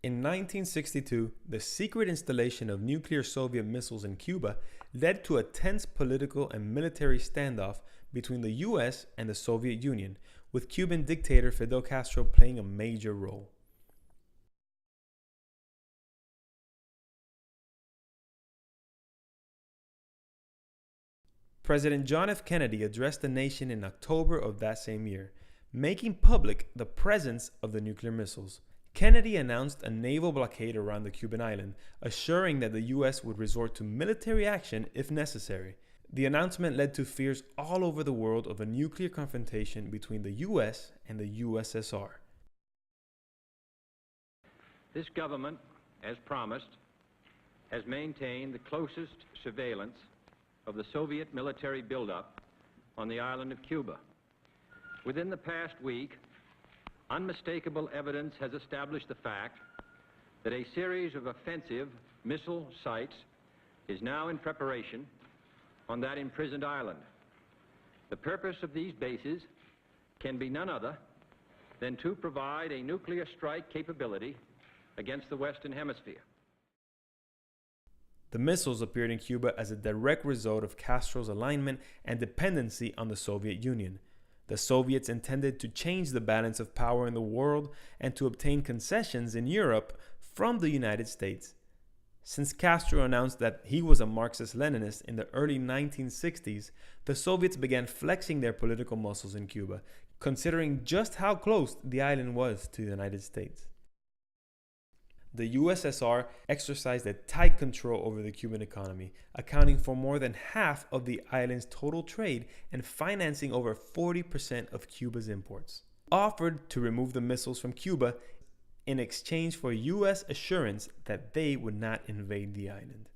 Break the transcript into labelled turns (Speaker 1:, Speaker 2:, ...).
Speaker 1: In 1962, the secret installation of nuclear Soviet missiles in Cuba led to a tense political and military standoff between the US and the Soviet Union, with Cuban dictator Fidel Castro playing a major role. President John F. Kennedy addressed the nation in October of that same year, making public the presence of the nuclear missiles. Kennedy announced a naval blockade around the Cuban island, assuring that the US would resort to military action if necessary. The announcement led to fears all over the world of a nuclear confrontation between the US and the USSR.
Speaker 2: This government, as promised, has maintained the closest surveillance of the Soviet military buildup on the island of Cuba. Within the past week, unmistakable evidence has established the fact that a series of offensive missile sites is now in preparation on that imprisoned island. The purpose of these bases can be none other than to provide a nuclear strike capability against the Western Hemisphere.
Speaker 1: The missiles appeared in Cuba as a direct result of Castro's alignment and dependency on the Soviet Union. The Soviets intended to change the balance of power in the world and to obtain concessions in Europe from the United States. Since Castro announced that he was a Marxist-Leninist in the early 1960s, the Soviets began flexing their political muscles in Cuba, considering just how close the island was to the United States. The USSR exercised a tight control over the Cuban economy, accounting for more than half of the island's total trade and financing over 40% of Cuba's imports. Offered to remove the missiles from Cuba in exchange for US assurance that they would not invade the island.